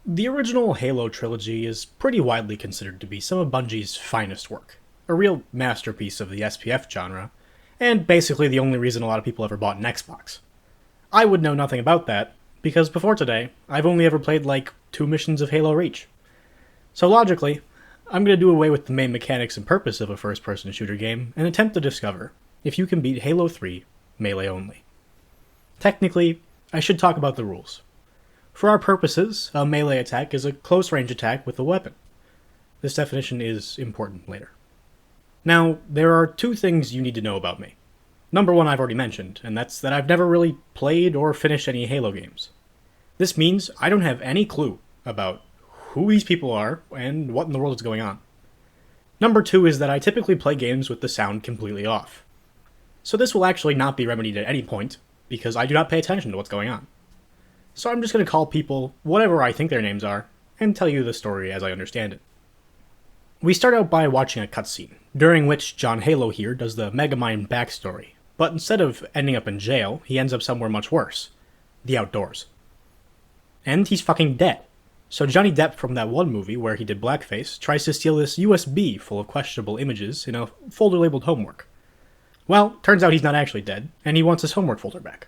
The original Halo trilogy is pretty widely considered to be some of Bungie's finest work, a real masterpiece of the SPF genre, and basically the only reason a lot of people ever bought an Xbox. I would know nothing about that, because before today, I've only ever played like 2 missions of Halo Reach. So logically, I'm going to do away with the main mechanics and purpose of a first-person shooter game and attempt to discover if you can beat Halo 3 melee only. Technically, I should talk about the rules. For our purposes, a melee attack is a close-range attack with a weapon. This definition is important later. Now, there are 2 things you need to know about me. Number 1 I've already mentioned, and that's that I've never really played or finished any Halo games. This means I don't have any clue about who these people are and what in the world is going on. Number 2 is that I typically play games with the sound completely off. So this will actually not be remedied at any point, because I do not pay attention to what's going on. So I'm just going to call people whatever I think their names are, and tell you the story as I understand it. We start out by watching a cutscene, during which John Halo here does the Megamind backstory, but instead of ending up in jail, he ends up somewhere much worse. The outdoors. And he's fucking dead. So Johnny Depp from that one movie where he did blackface tries to steal this USB full of questionable images in a folder labeled homework. Well, turns out he's not actually dead, and he wants his homework folder back.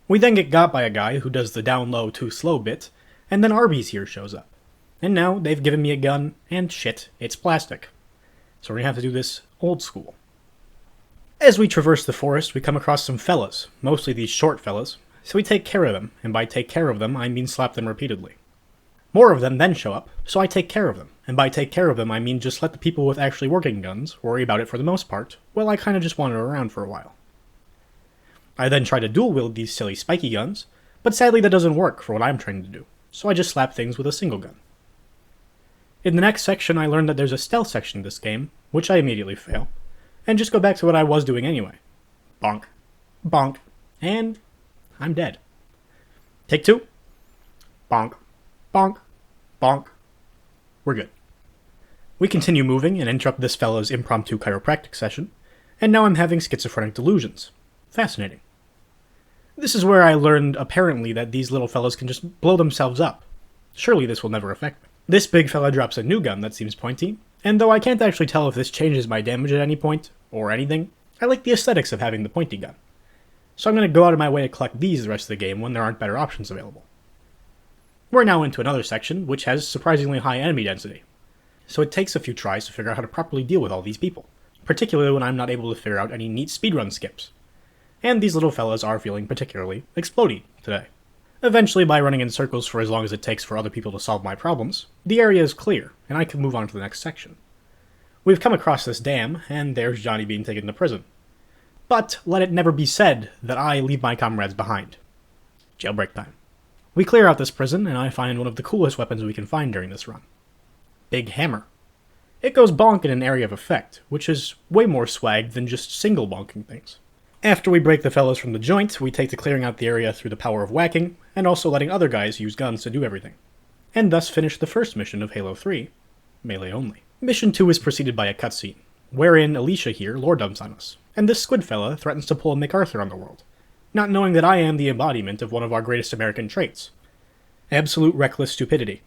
We then get got by a guy who does the down low too slow bit, and then Arby's here shows up. And now they've given me a gun, and shit, it's plastic. So we're gonna have to do this old school. As we traverse the forest, we come across some fellas, mostly these short fellas, so we take care of them, and by take care of them, I mean slap them repeatedly. More of them then show up, so I take care of them, and by take care of them, I mean just let the people with actually working guns worry about it for the most part, while I kinda just wander around for a while. I then try to dual wield these silly spiky guns, but sadly that doesn't work for what I'm trying to do, so I just slap things with a single gun. In the next section I learned that there's a stealth section in this game, which I immediately fail, and just go back to what I was doing anyway. Bonk. Bonk. And I'm dead. Take 2. Bonk. Bonk. Bonk. We're good. We continue moving and interrupt this fellow's impromptu chiropractic session, and now I'm having schizophrenic delusions. Fascinating. This is where I learned, apparently, that these little fellows can just blow themselves up. Surely this will never affect me. This big fella drops a new gun that seems pointy, and though I can't actually tell if this changes my damage at any point, or anything, I like the aesthetics of having the pointy gun. So I'm going to go out of my way to collect these the rest of the game when there aren't better options available. We're now into another section, which has surprisingly high enemy density. So it takes a few tries to figure out how to properly deal with all these people, particularly when I'm not able to figure out any neat speedrun skips. And these little fellas are feeling particularly explodey today. Eventually, by running in circles for as long as it takes for other people to solve my problems, the area is clear, and I can move on to the next section. We've come across this dam, and there's Johnny being taken to prison. But let it never be said that I leave my comrades behind. Jailbreak time. We clear out this prison, and I find one of the coolest weapons we can find during this run. Big Hammer. It goes bonk in an area of effect, which is way more swag than just single bonking things. After we break the fellows from the joint, we take to clearing out the area through the power of whacking, and also letting other guys use guns to do everything. And thus finish the first mission of Halo 3, melee only. Mission 2 is preceded by a cutscene, wherein Alicia here lore dumps on us, and this squid fella threatens to pull a MacArthur on the world, not knowing that I am the embodiment of one of our greatest American traits. Absolute reckless stupidity.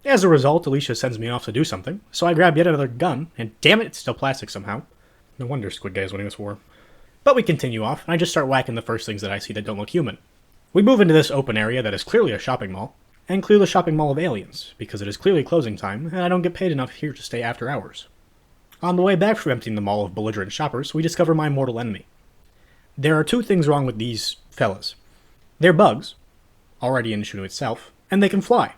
As a result, Alicia sends me off to do something, so I grab yet another gun, and damn it, it's still plastic somehow. No wonder Squid Guy is winning this war. But we continue off, and I just start whacking the first things that I see that don't look human. We move into this open area that is clearly a shopping mall, and clear the shopping mall of aliens, because it is clearly closing time, and I don't get paid enough here to stay after hours. On the way back from emptying the mall of belligerent shoppers, we discover my mortal enemy. There are 2 things wrong with these fellas. They're bugs, already an issue to itself, and they can fly.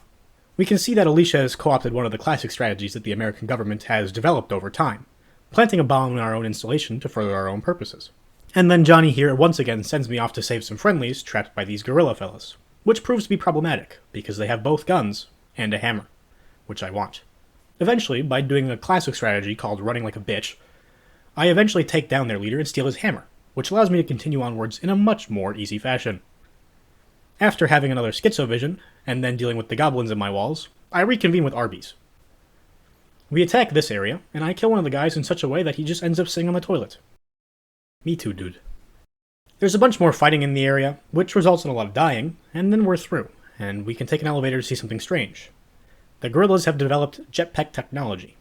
We can see that Alicia has co-opted one of the classic strategies that the American government has developed over time, planting a bomb in our own installation to further our own purposes. And then Johnny here once again sends me off to save some friendlies trapped by these gorilla fellas, which proves to be problematic, because they have both guns and a hammer, which I want. Eventually, by doing a classic strategy called running like a bitch, I eventually take down their leader and steal his hammer, which allows me to continue onwards in a much more easy fashion. After having another schizo-vision, and then dealing with the goblins in my walls, I reconvene with Arby's. We attack this area, and I kill one of the guys in such a way that he just ends up sitting on the toilet. Me too, dude. There's a bunch more fighting in the area, which results in a lot of dying, and then we're through, and we can take an elevator to see something strange. The gorillas have developed jetpack technology,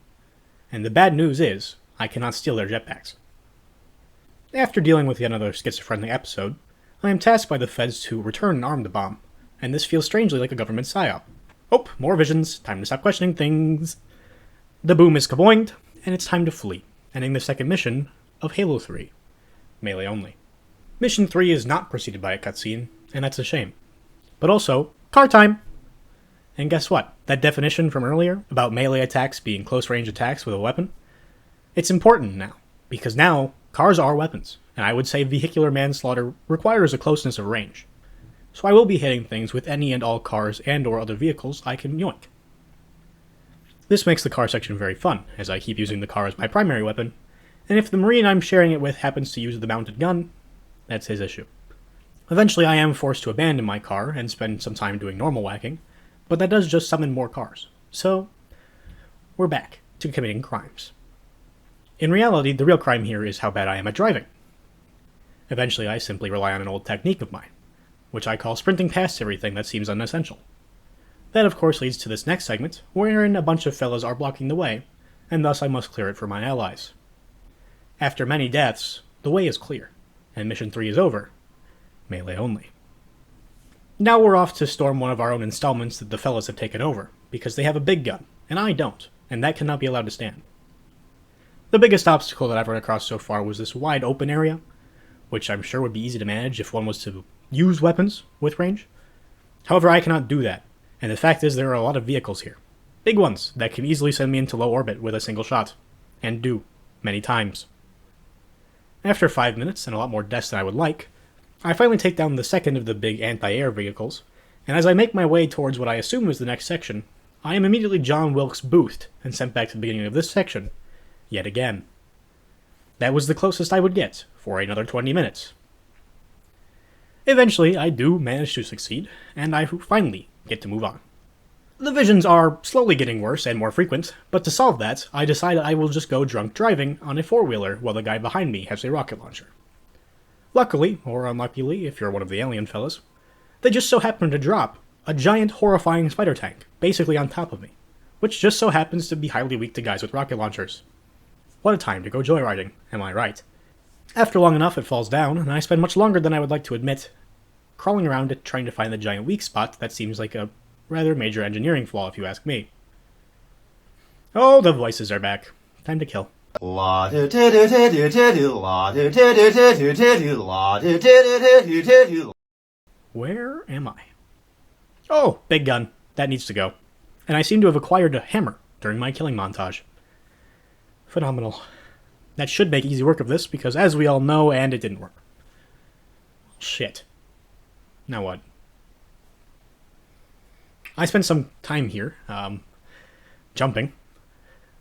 and the bad news is, I cannot steal their jetpacks. After dealing with yet another schizophrenic episode, I am tasked by the feds to return and arm the bomb, and this feels strangely like a government psyop. Oh, more visions, time to stop questioning things. The boom is kaboinged, and it's time to flee, ending the second mission of Halo 3. Melee only. Mission 3 is not preceded by a cutscene, and that's a shame. But also, car time! And guess what? That definition from earlier, about melee attacks being close-range attacks with a weapon, it's important now, because now, cars are weapons, and I would say vehicular manslaughter requires a closeness of range. So I will be hitting things with any and all cars and or other vehicles I can yoink. This makes the car section very fun, as I keep using the car as my primary weapon, and if the Marine I'm sharing it with happens to use the mounted gun, that's his issue. Eventually I am forced to abandon my car and spend some time doing normal whacking, but that does just summon more cars. So, we're back to committing crimes. In reality, the real crime here is how bad I am at driving. Eventually I simply rely on an old technique of mine, which I call sprinting past everything that seems unessential. That of course leads to this next segment, wherein a bunch of fellas are blocking the way, and thus I must clear it for my allies. After many deaths, the way is clear, and Mission 3 is over. Melee only. Now we're off to storm one of our own installments that the fellas have taken over, because they have a big gun, and I don't, and that cannot be allowed to stand. The biggest obstacle that I've run across so far was this wide open area, which I'm sure would be easy to manage if one was to use weapons with range. However, I cannot do that, and the fact is there are a lot of vehicles here. Big ones that can easily send me into low orbit with a single shot, and do, many times. After 5 minutes, and a lot more deaths than I would like, I finally take down the second of the big anti-air vehicles, and as I make my way towards what I assume is the next section, I am immediately John Wilkes Boothed and sent back to the beginning of this section, yet again. That was the closest I would get for another 20 minutes. Eventually, I do manage to succeed, and I finally get to move on. The visions are slowly getting worse and more frequent, but to solve that, I decided I will just go drunk driving on a four-wheeler while the guy behind me has a rocket launcher. Luckily, or unluckily if you're one of the alien fellas, they just so happen to drop a giant horrifying spider tank, basically on top of me, which just so happens to be highly weak to guys with rocket launchers. What a time to go joyriding, am I right? After long enough it falls down, and I spend much longer than I would like to admit, crawling around it trying to find the giant weak spot that seems like a rather major engineering flaw if you ask me. Oh, the voices are back. Time to kill. Where am I? Oh, big gun. That needs to go. And I seem to have acquired a hammer during my killing montage. Phenomenal. That should make easy work of this, because as we all know, and it didn't work. Shit. Now what? I spent some time here, jumping,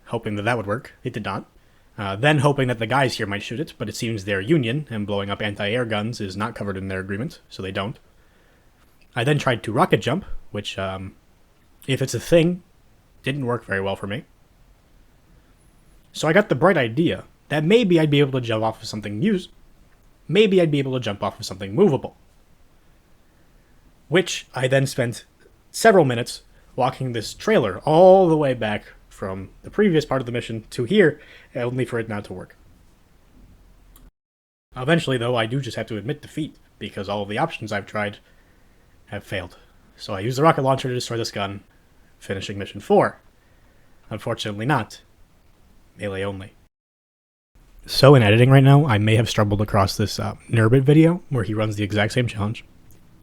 hoping that would work. It did not. Then hoping that the guys here might shoot it, but it seems their union, and blowing up anti-air guns, is not covered in their agreement, so they don't. I then tried to rocket jump, which, if it's a thing, didn't work very well for me. So I got the bright idea that maybe I'd be able to jump off of something maybe I'd be able to jump off of something movable. Which I then spent several minutes walking this trailer all the way back from the previous part of the mission to here, only for it not to work. Eventually, though, I do just have to admit defeat, because all of the options I've tried have failed. So I use the rocket launcher to destroy this gun, finishing mission 4. Unfortunately not. Melee only. So in editing right now, I may have stumbled across this Nurbit video where he runs the exact same challenge,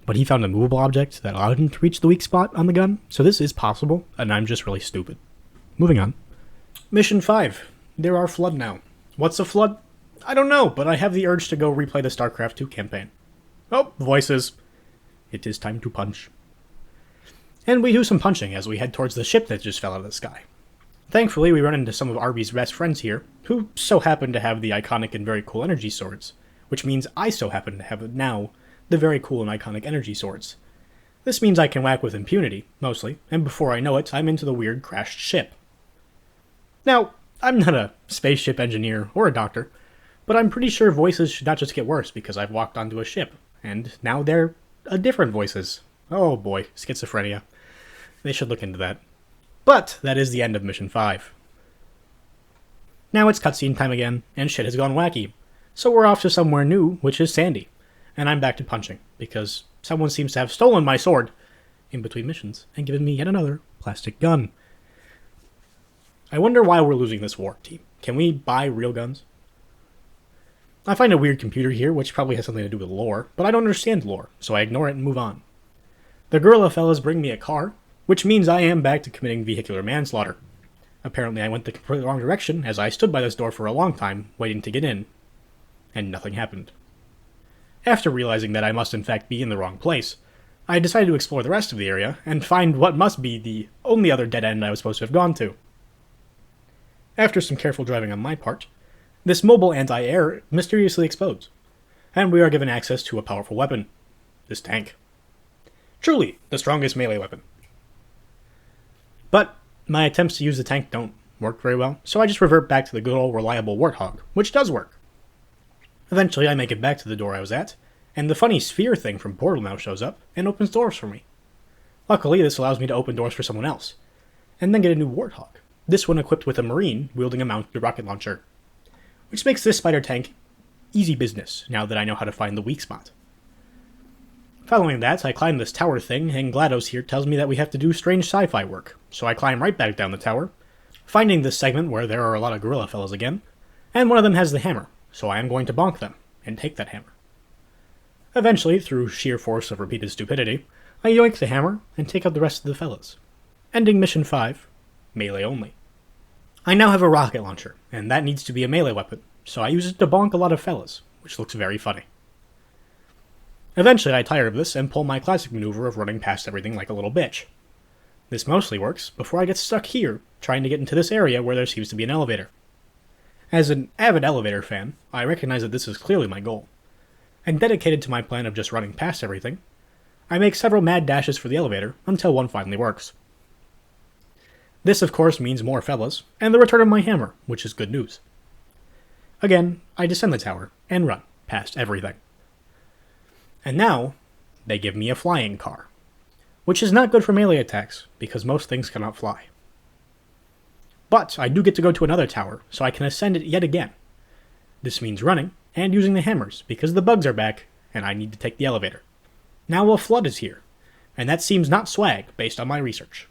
but he found a movable object that allowed him to reach the weak spot on the gun, so this is possible, and I'm just really stupid. Moving on. Mission 5. There are flood now. What's a flood? I don't know, but I have the urge to go replay the StarCraft 2 campaign. Oh, voices. It is time to punch. And we do some punching as we head towards the ship that just fell out of the sky. Thankfully, we run into some of Arby's best friends here, who so happen to have the iconic and very cool energy swords, which means I so happen to have now the very cool and iconic energy swords. This means I can whack with impunity, mostly, and before I know it, I'm into the weird crashed ship. Now, I'm not a spaceship engineer or a doctor, but I'm pretty sure voices should not just get worse because I've walked onto a ship, and now they're different voices. Oh boy, schizophrenia. They should look into that. But that is the end of Mission 5. Now it's cutscene time again, and shit has gone wacky. So we're off to somewhere new, which is Sandy. And I'm back to punching, because someone seems to have stolen my sword in between missions and given me yet another plastic gun. I wonder why we're losing this war, team. Can we buy real guns? I find a weird computer here, which probably has something to do with lore, but I don't understand lore, so I ignore it and move on. The gorilla fellas bring me a car, which means I am back to committing vehicular manslaughter. Apparently I went the completely wrong direction, as I stood by this door for a long time, waiting to get in. And nothing happened. After realizing that I must in fact be in the wrong place, I decided to explore the rest of the area, and find what must be the only other dead end I was supposed to have gone to. After some careful driving on my part, this mobile anti-air mysteriously explodes, and we are given access to a powerful weapon. This tank. Truly, the strongest melee weapon. But my attempts to use the tank don't work very well, so I just revert back to the good old reliable Warthog, which does work. Eventually I make it back to the door I was at, and the funny sphere thing from Portal now shows up and opens doors for me. Luckily, this allows me to open doors for someone else, and then get a new Warthog, this one equipped with a Marine wielding a mounted rocket launcher, which makes this spider tank easy business now that I know how to find the weak spot. Following that, I climb this tower thing, and GLaDOS here tells me that we have to do strange sci-fi work, so I climb right back down the tower, finding this segment where there are a lot of gorilla fellas again, and one of them has the hammer, so I am going to bonk them, and take that hammer. Eventually, through sheer force of repeated stupidity, I yoink the hammer, and take out the rest of the fellas. Ending Mission 5, melee only. I now have a rocket launcher, and that needs to be a melee weapon, so I use it to bonk a lot of fellas, which looks very funny. Eventually I tire of this and pull my classic maneuver of running past everything like a little bitch. This mostly works before I get stuck here, trying to get into this area where there seems to be an elevator. As an avid elevator fan, I recognize that this is clearly my goal. And dedicated to my plan of just running past everything, I make several mad dashes for the elevator until one finally works. This of course means more fellas, and the return of my hammer, which is good news. Again, I descend the tower and run past everything. And now, they give me a flying car, which is not good for melee attacks, because most things cannot fly. But I do get to go to another tower, so I can ascend it yet again. This means running, and using the hammers, because the bugs are back, and I need to take the elevator. Now a flood is here, and that seems not swag, based on my research.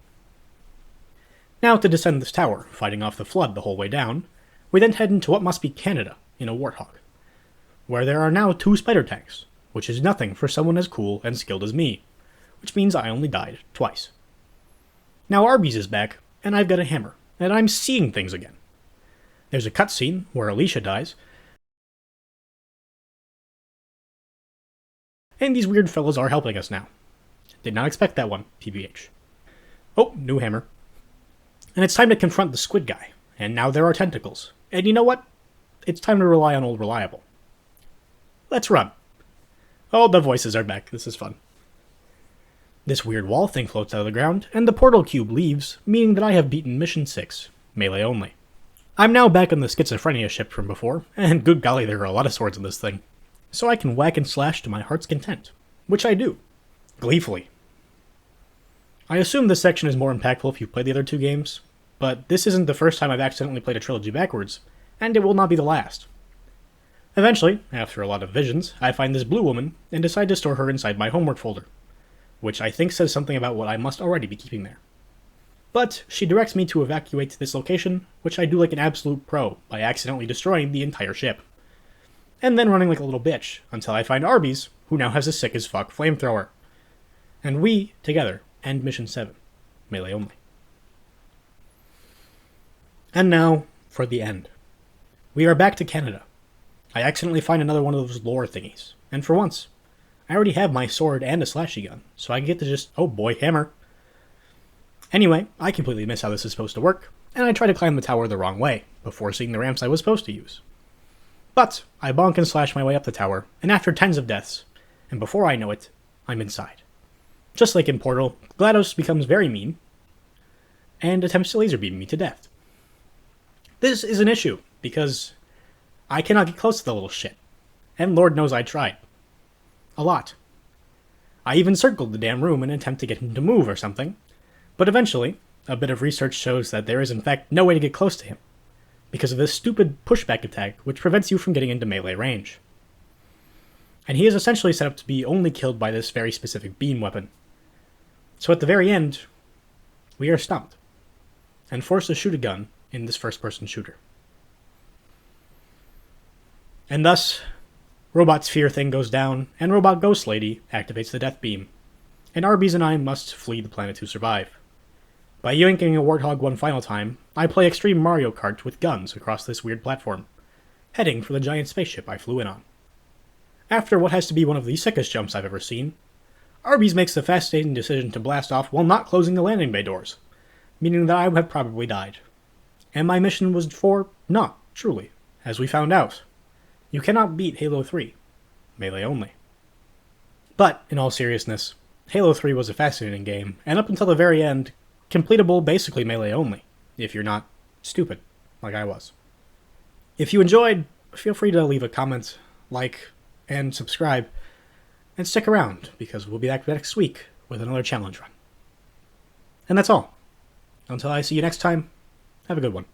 Now to descend this tower, fighting off the flood the whole way down, we then head into what must be Canada, in a Warthog, where there are now 2 spider tanks, which is nothing for someone as cool and skilled as me, which means I only died twice. Now Arby's is back, and I've got a hammer, and I'm seeing things again. There's a cutscene where Alicia dies, and these weird fellows are helping us now. Did not expect that one, TBH. Oh, new hammer. And it's time to confront the squid guy, and now there are tentacles. And you know what? It's time to rely on old reliable. Let's run. Oh, the voices are back. This is fun. This weird wall thing floats out of the ground, and the portal cube leaves, meaning that I have beaten Mission 6, melee only. I'm now back on the schizophrenia ship from before, and good golly, there are a lot of swords in this thing. So I can whack and slash to my heart's content, which I do, gleefully. I assume this section is more impactful if you've played the other 2 games, but this isn't the first time I've accidentally played a trilogy backwards, and it will not be the last. Eventually, after a lot of visions, I find this blue woman and decide to store her inside my homework folder, which I think says something about what I must already be keeping there. But she directs me to evacuate to this location, which I do like an absolute pro by accidentally destroying the entire ship. And then running like a little bitch until I find Arby's, who now has a sick as fuck flamethrower. And we, together, end Mission 7, melee only. And now, for the end. We are back to Canada. I accidentally find another one of those lore thingies, and for once, I already have my sword and a slashy gun, so I get to just, oh boy, hammer. Anyway, I completely miss how this is supposed to work, and I try to climb the tower the wrong way, before seeing the ramps I was supposed to use. But, I bonk and slash my way up the tower, and after tens of deaths, and before I know it, I'm inside. Just like in Portal, GLaDOS becomes very mean, and attempts to laser beam me to death. This is an issue, because I cannot get close to the little shit, and Lord knows I tried. A lot. I even circled the damn room in an attempt to get him to move or something, but eventually, a bit of research shows that there is in fact no way to get close to him, because of this stupid pushback attack which prevents you from getting into melee range. And he is essentially set up to be only killed by this very specific beam weapon. So at the very end, we are stumped, and forced to shoot a gun in this first-person shooter. And thus, Robot Sphere thing goes down, and Robot Ghost Lady activates the death beam, and Arby's and I must flee the planet to survive. By yoinking a Warthog one final time, I play Extreme Mario Kart with guns across this weird platform, heading for the giant spaceship I flew in on. After what has to be one of the sickest jumps I've ever seen, Arby's makes the fascinating decision to blast off while not closing the landing bay doors, meaning that I would have probably died. And my mission was for not, truly, as we found out. You cannot beat Halo 3, melee only. But, in all seriousness, Halo 3 was a fascinating game, and up until the very end, completable basically melee only, if you're not stupid, like I was. If you enjoyed, feel free to leave a comment, like, and subscribe, and stick around, because we'll be back next week with another challenge run. And that's all. Until I see you next time, have a good one.